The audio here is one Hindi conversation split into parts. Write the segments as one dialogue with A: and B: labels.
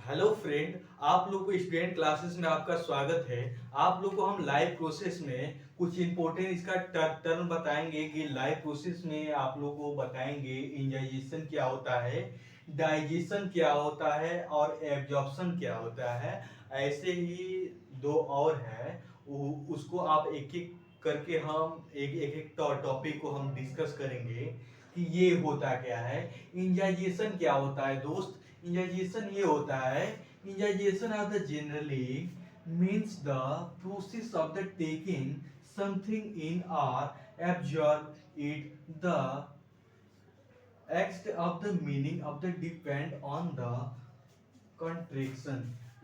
A: हेलो फ्रेंड, आप लोग को स्टूडेंट क्लासेस में आपका स्वागत है। आप लोग को हम लाइव प्रोसेस में कुछ इंपॉर्टेंट इसका टर्म बताएंगे कि लाइव प्रोसेस में आप लोग को बताएंगे इंजाइजेशन क्या होता है, डाइजेशन क्या होता है और एब्जॉर्प्शन क्या होता है। ऐसे ही दो और है, उसको आप एक एक करके हम एक एक एक टॉपिक को हम डिस्कस करेंगे कि ये होता क्या है। इंजाइजेशन क्या होता है दोस्त? इंजाइजेशन ये होता है, ingestion of the generally means the process of the taking something in or absorb it. The act of the meaning of the depend on the contraction.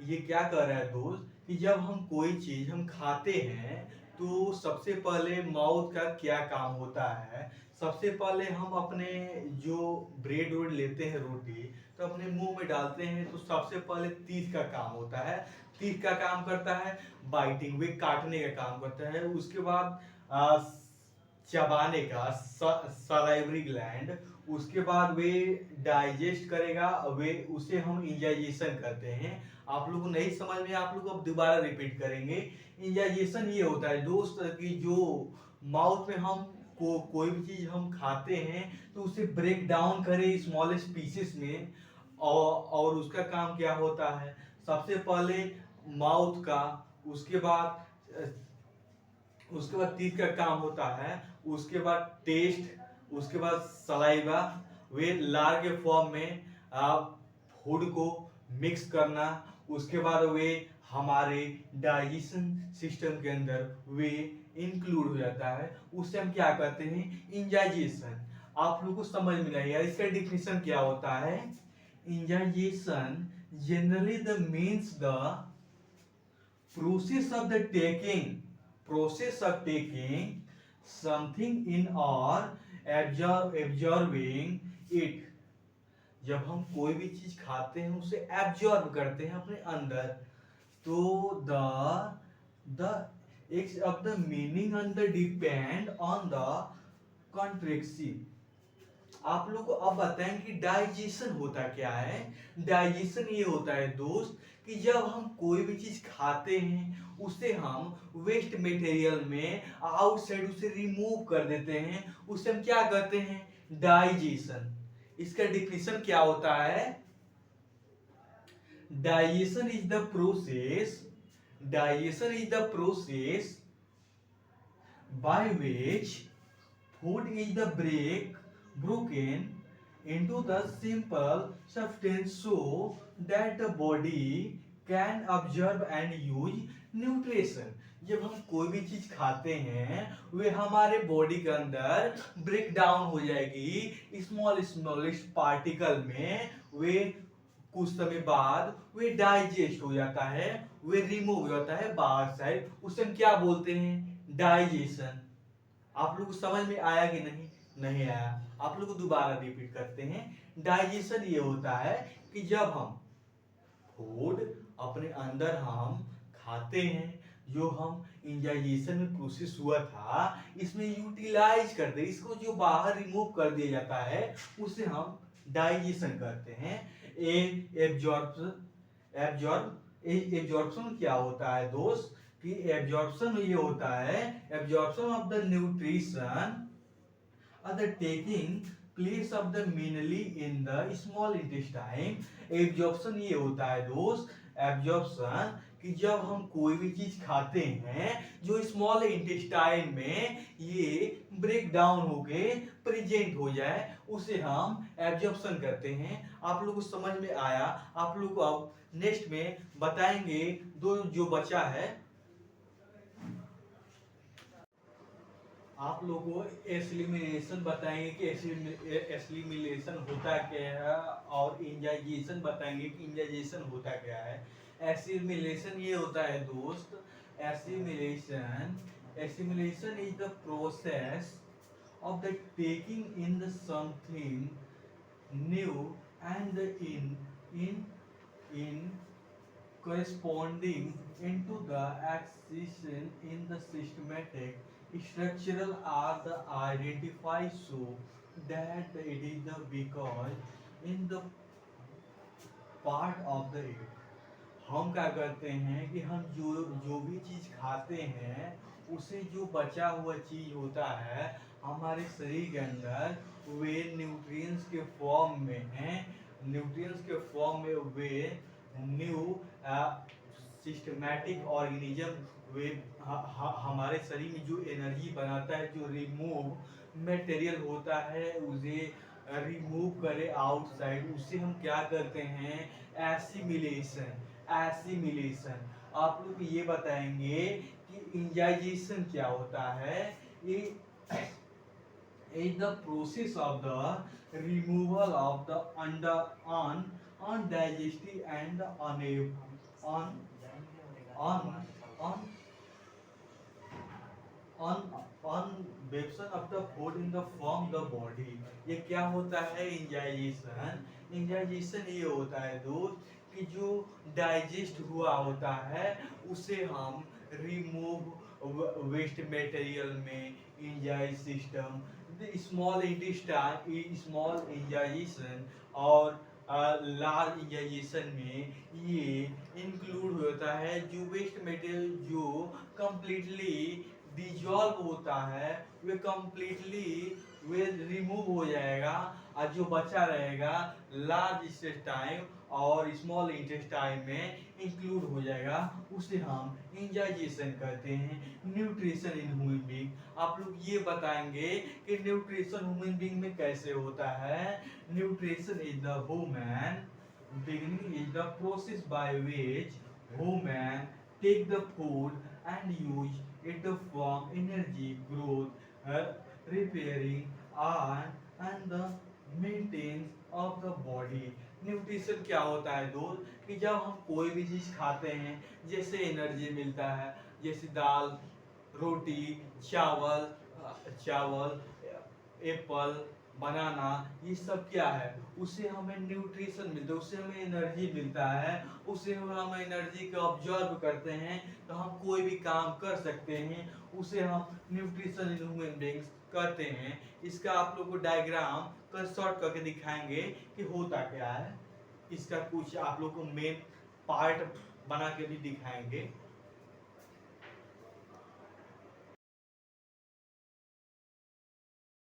A: ये क्या कर रहा है दोस्त कि जब हम कोई चीज हम खाते हैं तो सबसे पहले माउथ का क्या काम होता है। सबसे पहले हम अपने जो ब्रेड वोड लेते हैं रोटी तो अपने मुंह में डालते हैं तो सबसे पहले तीत का काम होता है। तीत का काम करता है बाइटिंग, वे काटने का काम करता है। उसके बाद चबाने का सलाइवरी ग्लैंड, उसके बाद वे डाइजेस्ट करेगा, वे उसे हम इंजाइजेशन करते हैं। आप लोग को नहीं समझ में, आप लोग अब दोबारा रिपीट करेंगे। इंजाइजेशन ये होता है दोस्त कि जो माउथ में हम कोई भी चीज हम खाते हैं तो उसे ब्रेक डाउन करें स्मॉलेस्ट पीसेस में। और उसका काम क्या होता है, सबसे पहले माउथ का, उसके बाद उसके बाद टीथ का काम होता है, उसके बाद टेस्ट, उसके बाद सलाइवा, वे लार के फॉर्म में आप फूड को मिक्स करना। उसके बाद वे हमारे डाइजेशन सिस्टम के अंदर वे इंक्लूड हो जाता है, उससे हम क्या करते हैं, इंजाइजेशन। आप लोग को समझ में नहीं आया इसका डिफिनेशन क्या होता है। Ingestion generally the means the process of the taking process of taking something in or absorbing it। जब हम कोई भी चीज खाते हैं उसे एब्जॉर्ब करते हैं अपने अंदर, तो the X of the meaning on the depend on the context. आप लोग को अब बताएं कि डाइजेशन होता क्या है। डाइजेशन ये होता है दोस्त कि जब हम कोई भी चीज खाते हैं उसे हम वेस्ट मटेरियल में आउटसाइड उसे रिमूव कर देते हैं, उसे हम क्या कहते हैं, डाइजेशन। इसका डिफिनेशन क्या होता है, digestion is the process, digestion is the process by which food is the broken into the simple substance so that the body can absorb and use nutrition। जब हम कोई भी चीज खाते हैं वे हमारे बॉडी के अंदर ब्रेक डाउन हो जाएगी स्मॉल स्मॉलेस्ट पार्टिकल में, वे कुछ समय बाद वे डाइजेस्ट हो जाता है, वे रिमूव हो जाता है बाहर साइड, उसे हम क्या बोलते हैं, डाइजेशन। आप लोग को समझ में आया कि नहीं? नहीं आया, आप लोग को दोबारा रिपीट करते हैं। डाइजेशन ये होता है कि जब हम फूड अपने अंदर हम खाते हैं, जो हम इंजाइजेशन में प्रोसेस हुआ था इसमें यूटिलाइज करते हैं, इसको जो बाहर रिमूव कर दिया जाता है उसे हम डाइजेशन करते हैं। एब्जॉर्प्शन क्या होता है दोस्त कि एब्जॉर्प्शन ये होता है, absorption of the nutrition the taking place of the minerally in the small intestine। Absorption ये होता है दोस्त, एब्जॉर्प्शन कि जब हम कोई भी चीज खाते हैं जो स्मॉल इंटेस्टाइन में ये ब्रेक डाउन होके प्रेजेंट हो जाए उसे हम एब्जॉर्प्शन करते हैं। आप लोग को समझ में आया? आप लोग को अब नेक्स्ट में बताएंगे दो जो बचा है। आप लोगों को एस्लिमिनेशन बताएंगे कि एस्लिमिनेशन होता क्या है, और इंजाइजेशन बताएंगे कि इंजाइजेशन होता क्या है। एस्लिमिनेशन ये होता है दोस्त, elimination elimination is the process of the taking in the something new and the in corresponding into the accession in the systematic structural are the identify so that it is the because in the part of the eat. हम क्या करते हैं कि हम जो जो भी चीज़ खाते हैं उसे जो बचा हुआ चीज़ होता है हमारे शरीर के अंदर, वे न्यूट्रिएंट्स के फॉर्म में हैं। न्यूट्रिएंट्स के फॉर्म में वे न्यू सिस्टमैटिक ऑर्गेनिज्म वे हमारे शरीर में जो एनर्जी बनाता है, जो रिमूव मटेरियल होता है उसे रिमूव करे आउटसाइड, उससे हम क्या करते हैं, एसिमिलेशन। एसिमिलेशन आप लोग ये बताएंगे कि इंजाइजेशन क्या होता है। ये is the process of the removal of the undigested and un, un, un, unabsorption of the food in the from the body। ये क्या होता है इंजाइजेशन? इंजाइजेशन ये होता है दोस्त कि जो डाइजेस्ट हुआ होता है उसे हम रिमूव वेस्ट मटेरियल में इंजाइज सिस्टम, स्मॉल इंटेस्टाइन, स्मॉल इंजाइजेशन और लार्ज इंजाइजेशन में ये इंक्लूड होता है। जो वेस्ट मटेरियल जो कंप्लीटली डिजॉल्व होता है वे कंप्लीटली वे रिमूव हो जाएगा, और जो बचा रहेगा लार्ज इंटेस्टाइन और स्मॉल इंटेस्टाइन में इंक्लूड हो जाएगा, उसे हम इंजाइजेशन कहते हैं। न्यूट्रिशन इन ह्यूमन बीइंग आप लोग ये बताएंगे कि न्यूट्रिशन ह्यूमन बीइंग में कैसे होता है। Nutrition is the human beginning is the process by which human take the food and use it to form energy, growth, repairing and the maintenance of the body। Nutrition क्या होता है दोस्त कि जब हम कोई भी चीज़ खाते हैं जैसे एनर्जी मिलता है, जैसे दाल, रोटी, चावल, चावल, एप्पल, बनाना, ये सब क्या है, उससे हमें न्यूट्रिशन मिलता है, उससे हमें एनर्जी मिलता है, उससे हम एनर्जी को ऑब्जर्व करते हैं तो हम कोई भी काम कर सकते हैं, उसे हम न्यूट्रिशन इन ह्यूमन बीइंग्स कहते हैं। इसका आप लोग को डायग्राम का शॉर्ट करके दिखाएंगे कि होता क्या है। इसका कुछ आप लोग को मेन पार्ट बना के भी दिखाएंगे।